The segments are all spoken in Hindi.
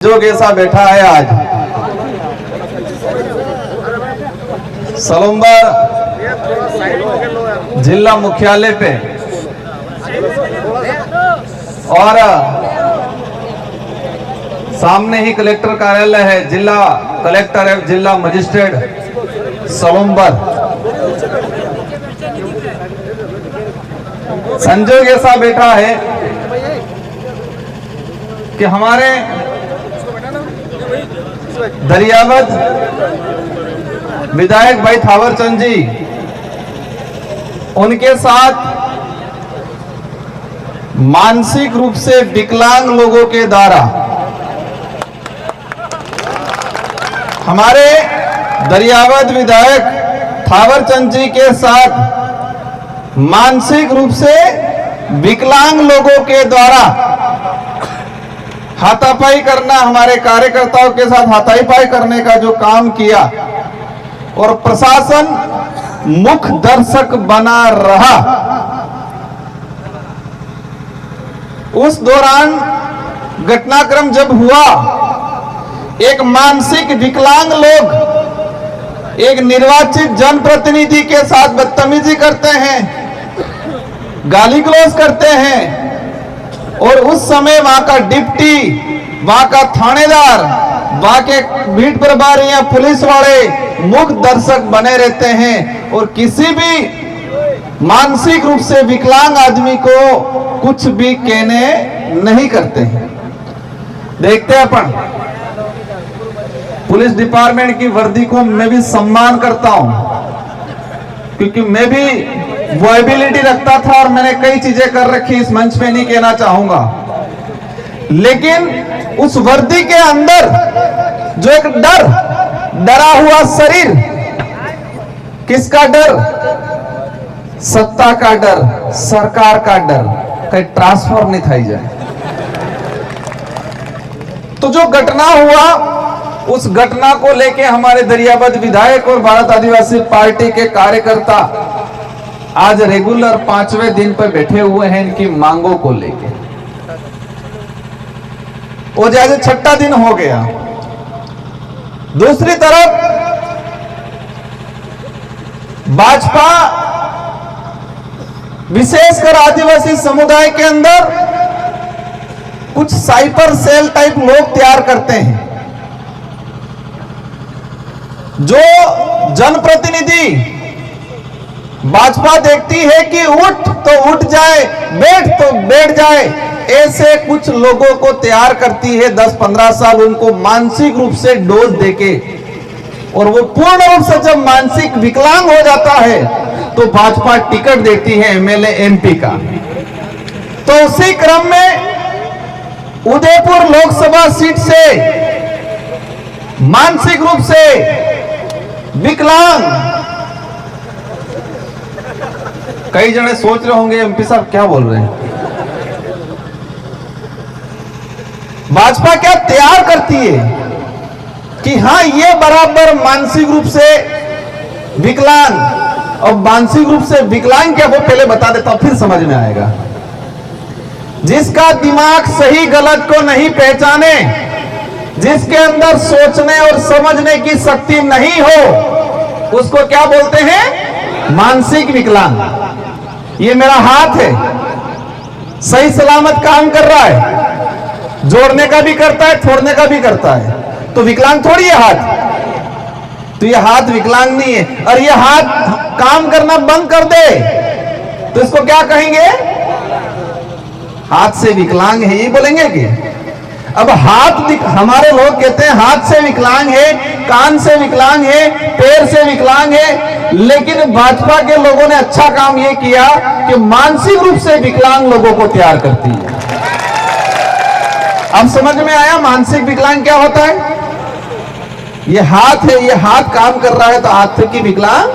जो कैसा बैठा है आज सलुम्बर जिला मुख्यालय पे और सामने ही कलेक्टर कार्यालय है, जिला कलेक्टर है, जिला मजिस्ट्रेट सलुम्बर। संजोग ऐसा बैठा है कि हमारे दरियावद विधायक भाई थावरचंद जी, उनके साथ मानसिक रूप से विकलांग लोगों के द्वारा हमारे दरियावद विधायक थावरचंद जी के साथ मानसिक रूप से विकलांग लोगों के द्वारा हाथापाई करना, हमारे कार्यकर्ताओं के साथ हाथापाई करने का जो काम किया और प्रशासन मुख दर्शक बना रहा, उस दौरान घटनाक्रम जब हुआ, एक मानसिक विकलांग लोग एक निर्वाचित जनप्रतिनिधि के साथ बदतमीजी करते हैं, गाली गलौज करते हैं और उस समय वहां का डिप्टी, वहां का थानेदार, वहां के भीड़ प्रभारी या पुलिस वाले मुख दर्शक बने रहते हैं और किसी भी मानसिक रूप से विकलांग आदमी को कुछ भी कहने नहीं करते हैं। देखते हैं अपन पुलिस डिपार्टमेंट की वर्दी को मैं भी सम्मान करता हूं, क्योंकि मैं भी वो एबिलिटी रखता था और मैंने कई चीजें कर रखी, इस मंच पे नहीं कहना चाहूंगा, लेकिन उस वर्दी के अंदर जो एक डरा हुआ शरीर, किसका डर? सत्ता का डर, सरकार का डर, कहीं ट्रांसफर नहीं थाई जाए। तो जो घटना हुआ, उस घटना को लेके हमारे दरियावद विधायक और भारत आदिवासी पार्टी के कार्यकर्ता आज रेगुलर 5वें दिन पर बैठे हुए हैं इनकी मांगों को लेके। वो जैसे 6ठा दिन हो गया। दूसरी तरफ भाजपा विशेषकर आदिवासी समुदाय के अंदर कुछ साइपर सेल टाइप लोग तैयार करते हैं, जो जनप्रतिनिधि भाजपा देखती है कि उठ तो उठ जाए, बैठ तो बैठ जाए, ऐसे कुछ लोगों को तैयार करती है 10-15 साल उनको मानसिक रूप से डोज देके, और वो पूर्ण रूप से जब मानसिक विकलांग हो जाता है तो भाजपा टिकट देती है एमएलए एमपी का। तो उसी क्रम में उदयपुर लोकसभा सीट से मानसिक रूप से विकलांग, कई जने सोच रहे होंगे एमपी साहब क्या बोल रहे हैं, भाजपा क्या तैयार करती है कि हां ये बराबर मानसिक रूप से विकलांग, और मानसिक रूप से विकलांग क्या, वो पहले बता देता हूं फिर समझ में आएगा। जिसका दिमाग सही गलत को नहीं पहचाने, जिसके अंदर सोचने और समझने की शक्ति नहीं हो, उसको क्या बोलते हैं? मानसिक विकलांग। ये मेरा हाथ है, सही सलामत काम कर रहा है, जोड़ने का भी करता है, छोड़ने का भी करता है, तो विकलांग थोड़ी है हाथ। तो ये हाथ विकलांग नहीं है। और ये हाथ काम करना बंद कर दे तो इसको क्या कहेंगे? हाथ से विकलांग है, ये बोलेंगे कि अब हाथ, हमारे लोग कहते हैं हाथ से विकलांग है, कान से विकलांग है, पैर से विकलांग है, लेकिन भाजपा के लोगों ने अच्छा काम यह किया कि मानसिक रूप से विकलांग लोगों को तैयार करती है। अब समझ में आया मानसिक विकलांग क्या होता है? ये हाथ है, ये हाथ काम कर रहा है तो हाथ की विकलांग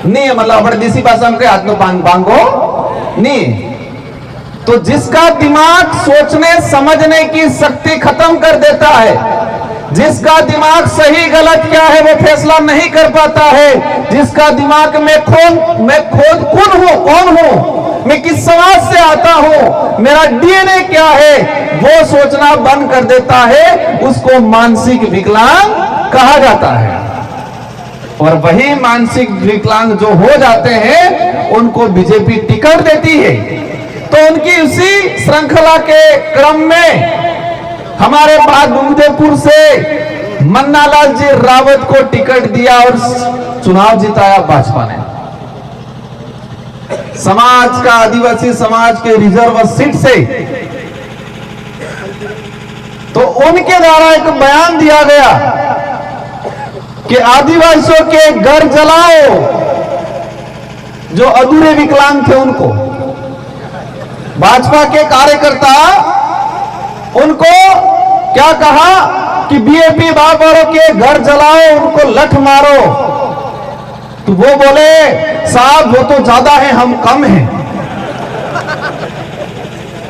नहीं है, मतलब अपने देसी भाषा में हाथ में बांगो नहीं। तो जिसका दिमाग सोचने समझने की शक्ति खत्म कर देता है, जिसका दिमाग सही गलत क्या है वो फैसला नहीं कर पाता है, जिसका दिमाग में कौन हूं, मैं किस समाज से आता हूं, मेरा डीएनए क्या है, वो सोचना बंद कर देता है, उसको मानसिक विकलांग कहा जाता है। और वही मानसिक विकलांग जो हो जाते हैं उनको बीजेपी टिकट देती है। तो उनकी उसी श्रृंखला के क्रम में हमारे बाद डूंगरपुर से मन्नालाल जी रावत को टिकट दिया और चुनाव जिताया भाजपा ने। समाज का, आदिवासी समाज के रिजर्व सीट से तो उनके द्वारा एक बयान दिया गया कि आदिवासियों के घर जलाओ, जो अधूरे विकलांग थे उनको। भाजपा के कार्यकर्ता उनको क्या कहा कि बीएपी बाबरों के घर जलाओ, उनको लठ मारो। तो वो बोले साहब वो तो ज्यादा है, हम कम हैं।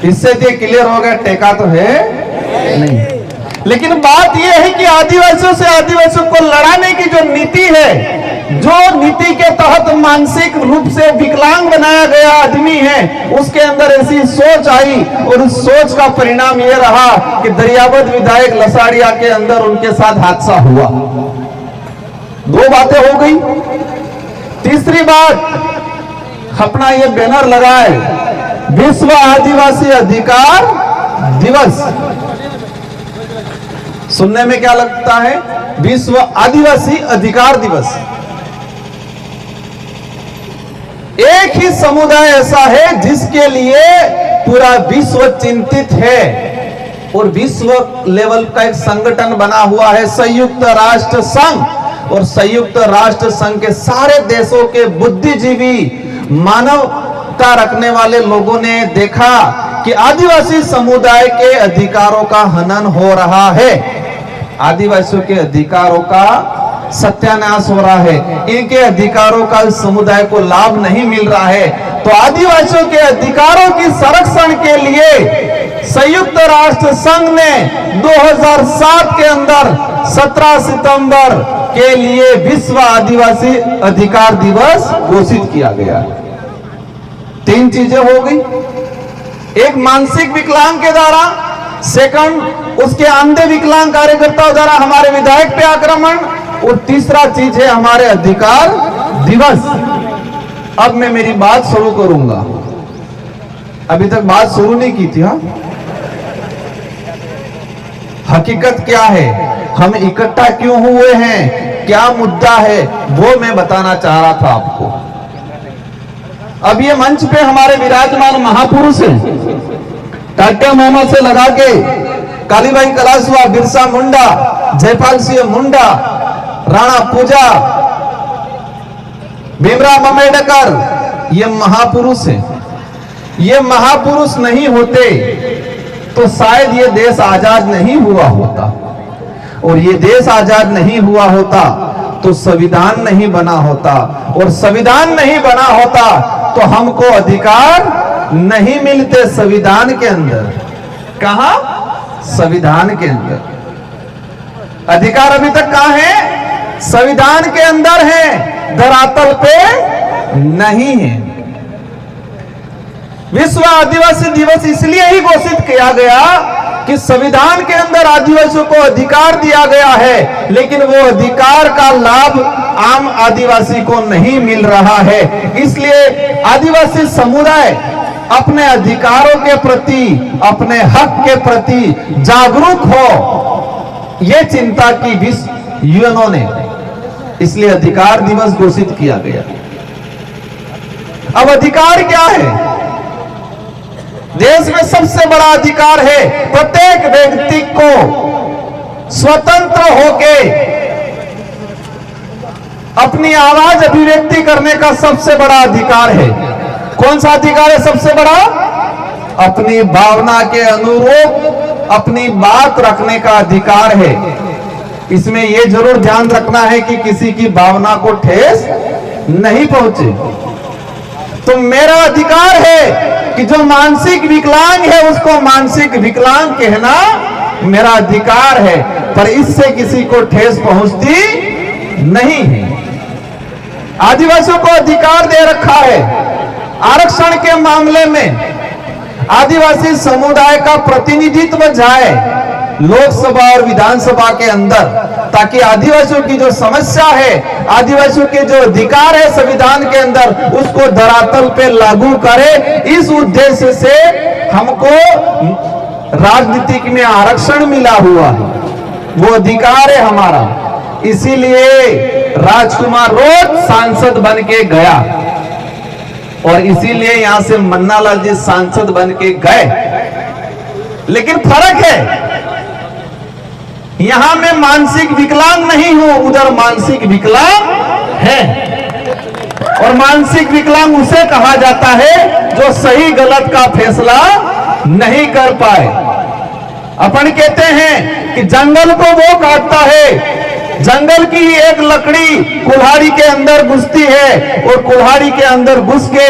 इससे तो क्लियर हो गया टेका तो है नहीं। लेकिन बात यह है कि आदिवासियों से आदिवासियों को लड़ाने की जो नीति है, जो नीति के तहत मानसिक रूप से विकलांग बनाया गया आदमी है, उसके अंदर ऐसी सोच आई और उस सोच का परिणाम यह रहा कि दरियावद विधायक लसाड़िया के अंदर उनके साथ हादसा हुआ। दो बातें हो गई। तीसरी बात, अपना ये बैनर लगाए विश्व आदिवासी अधिकार दिवस। सुनने में क्या लगता है, विश्व आदिवासी अधिकार दिवस। एक ही समुदाय ऐसा है जिसके लिए पूरा विश्व चिंतित है और विश्व लेवल का एक संगठन बना हुआ है संयुक्त राष्ट्र संघ। और संयुक्त राष्ट्र संघ के सारे देशों के बुद्धिजीवी, मानवता रखने वाले लोगों ने देखा कि आदिवासी समुदाय के अधिकारों का हनन हो रहा है, आदिवासियों के अधिकारों का सत्यानाश हो रहा है, इनके अधिकारों का समुदाय को लाभ नहीं मिल रहा है। तो आदिवासियों के अधिकारों की संरक्षण के लिए संयुक्त राष्ट्र संघ ने 2007 के अंदर 17 सितंबर के लिए विश्व आदिवासी अधिकार दिवस घोषित किया गया। तीन चीजें हो गई, एक मानसिक विकलांग के द्वारा, सेकंड उसके अंधे विकलांग कार्यकर्ताओं द्वारा हमारे विधायक पे आक्रमण, और तीसरा चीज है हमारे अधिकार दिवस। अब मैं मेरी बात शुरू करूंगा, अभी तक बात शुरू नहीं की थी। हाँ, हकीकत क्या है, हम इकट्ठा क्यों हुए हैं, क्या मुद्दा है, वो मैं बताना चाह रहा था आपको। अब ये मंच पे हमारे विराजमान महापुरुष हैं, टाटा मामा से लगा के कालीबाई कलासवा, बिरसा मुंडा, जयपाल सिंह मुंडा, राणा पूजा, भीमराव अम्बेडकर, ये महापुरुष हैं। ये महापुरुष नहीं होते तो शायद ये देश आजाद नहीं हुआ होता, और ये देश आजाद नहीं हुआ होता तो संविधान नहीं बना होता, और संविधान नहीं बना होता तो हमको अधिकार नहीं मिलते संविधान के अंदर। कहां? संविधान के अंदर अधिकार अभी तक कहां है? संविधान के अंदर है, धरातल पे नहीं है। विश्व आदिवासी दिवस इसलिए ही घोषित किया गया कि संविधान के अंदर आदिवासियों को अधिकार दिया गया है, लेकिन वो अधिकार का लाभ आम आदिवासी को नहीं मिल रहा है। इसलिए आदिवासी समुदाय अपने अधिकारों के प्रति, अपने हक के प्रति जागरूक हो, ये चिंता की विश्व यूएनओ ने, इसलिए अधिकार दिवस घोषित किया गया। अब अधिकार क्या है? देश में सबसे बड़ा अधिकार है प्रत्येक व्यक्ति को स्वतंत्र होके अपनी आवाज अभिव्यक्ति करने का सबसे बड़ा अधिकार है। कौन सा अधिकार है सबसे बड़ा? अपनी भावना के अनुरूप अपनी बात रखने का अधिकार है। इसमें यह जरूर ध्यान रखना है कि किसी की भावना को ठेस नहीं पहुंचे। तो मेरा अधिकार है कि जो मानसिक विकलांग है उसको मानसिक विकलांग कहना मेरा अधिकार है, पर इससे किसी को ठेस पहुंचती नहीं है। आदिवासियों को अधिकार दे रखा है आरक्षण के मामले में आदिवासी समुदाय का प्रतिनिधित्व जाए लोकसभा और विधानसभा के अंदर, ताकि आदिवासियों की जो समस्या है, आदिवासियों के जो अधिकार है संविधान के अंदर, उसको धरातल पे लागू करे। इस उद्देश्य से हमको राजनीतिक में आरक्षण मिला हुआ है, वो अधिकार है हमारा। इसीलिए राजकुमार रोज सांसद बन के गया और इसीलिए यहां से मन्नालाल जी सांसद बन के गए। लेकिन फर्क है, यहां मैं मानसिक विकलांग नहीं हूं, उधर मानसिक विकलांग है। और मानसिक विकलांग उसे कहा जाता है जो सही गलत का फैसला नहीं कर पाए। अपन कहते हैं कि जंगल को वो काटता है, जंगल की ही एक लकड़ी कुल्हाड़ी के अंदर घुसती है और कुल्हाड़ी के अंदर घुस के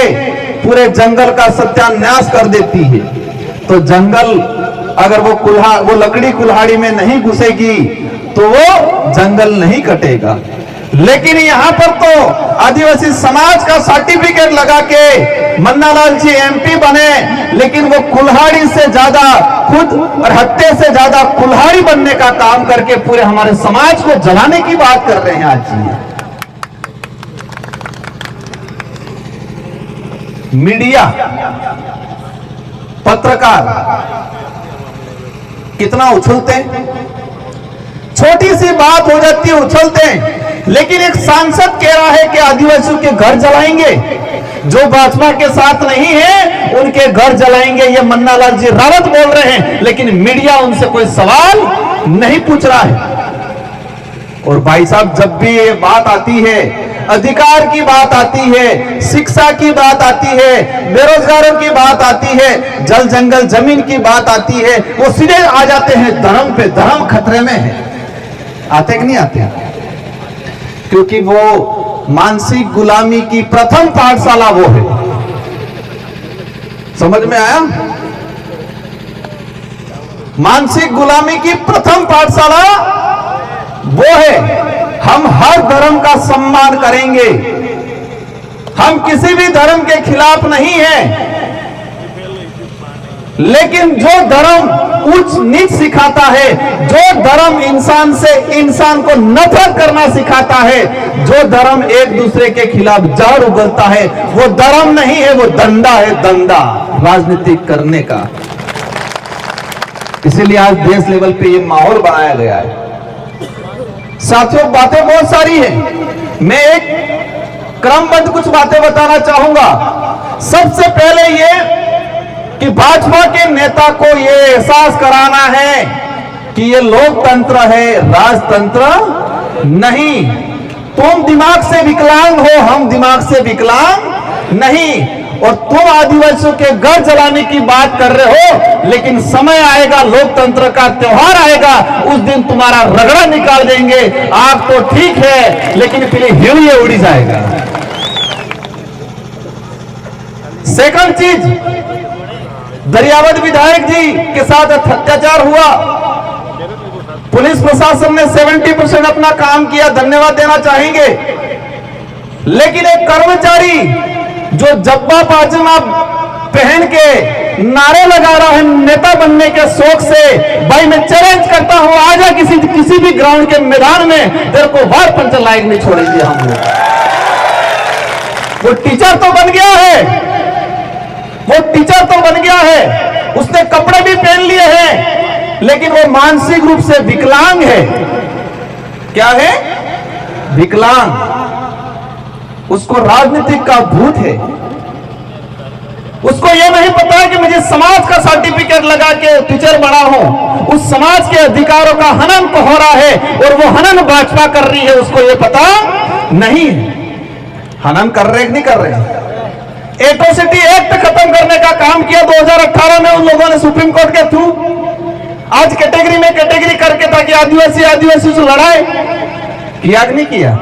पूरे जंगल का सत्यानाश कर देती है। तो जंगल अगर वो लकड़ी कुल्हाड़ी में नहीं घुसेगी तो वो जंगल नहीं कटेगा। लेकिन यहां पर तो आदिवासी समाज का सर्टिफिकेट लगा के मन्नालाल जी एमपी बने, लेकिन वो कुल्हाड़ी से ज्यादा खुद और हत्या से ज्यादा कुल्हाड़ी बनने का काम करके पूरे हमारे समाज को जलाने की बात कर रहे हैं आज जी। मीडिया, पत्रकार कितना उछलते हैं, छोटी सी बात हो जाती है उछलते हैं। लेकिन एक सांसद कह रहा है कि आदिवासियों के घर जलाएंगे, जो भाजपा के साथ नहीं है उनके घर जलाएंगे, ये मन्नालाल जी रावत बोल रहे हैं, लेकिन मीडिया उनसे कोई सवाल नहीं पूछ रहा है। और भाई साहब, जब भी ये बात आती है, अधिकार की बात आती है, शिक्षा की बात आती है, बेरोजगारों की बात आती है, जल जंगल जमीन की बात आती है, वो सीधे आ जाते हैं धर्म पे। धर्म खतरे में है। आते कि नहीं आते? क्योंकि वो मानसिक गुलामी की प्रथम पाठशाला वो है। समझ में आया? मानसिक गुलामी की प्रथम पाठशाला वो है। हम हर धर्म का सम्मान करेंगे, हम किसी भी धर्म के खिलाफ नहीं हैं, लेकिन जो धर्म उच्च नीच सिखाता है, जो धर्म इंसान को नफरत करना सिखाता है, जो धर्म एक दूसरे के खिलाफ जहर उगलता है, वो धर्म नहीं है, वो दंडा है, दंडा राजनीतिक करने का। इसीलिए आज देश लेवल पे ये माहौल बनाया गया है। साथियों, बातें बहुत सारी हैं, मैं एक क्रमबद्ध कुछ बातें बताना चाहूंगा। सबसे पहले ये कि भाजपा के नेता को ये एहसास कराना है कि ये लोकतंत्र है, राजतंत्र नहीं। तुम दिमाग से विकलांग हो, हम दिमाग से विकलांग नहीं। और तुम आदिवासियों के घर जलाने की बात कर रहे हो, लेकिन समय आएगा, लोकतंत्र का त्योहार आएगा, उस दिन तुम्हारा रगड़ा निकाल देंगे। आग तो ठीक है, लेकिन फिर हिड़िए उड़ी जाएगा। सेकंड चीज, दरियावद विधायक जी के साथ अत्याचार हुआ, पुलिस प्रशासन ने 70% अपना काम किया, धन्यवाद देना चाहेंगे। लेकिन एक कर्मचारी जो जब्बा पायजामा पहन के नारे लगा रहा है नेता बनने के शौक से, भाई मैं चैलेंज करता हूं, आजा किसी भी ग्राउंड के मैदान में, तेरे को वार पंच लायक नहीं छोड़ेंगे हम लोग। वो टीचर तो बन गया है, वो टीचर तो बन गया है, उसने कपड़े भी पहन लिए हैं, लेकिन वो मानसिक रूप से विकलांग है। क्या है? विकलांग। उसको राजनीतिक का भूत है। उसको यह नहीं पता है कि मुझे समाज का सर्टिफिकेट लगा के टीचर बना हूं। उस समाज के अधिकारों का हनन हो रहा है और वो हनन भाजपा कर रही है, उसको यह पता नहीं है। हनन कर रहे नहीं कर रहे? एट्रोसिटी एक्ट खत्म करने का काम किया 2018 में उन लोगों ने सुप्रीम कोर्ट के थ्रू। आज कैटेगरी में कैटेगरी करके ताकि आदिवासी से लड़ाए, किया कि नहीं किया?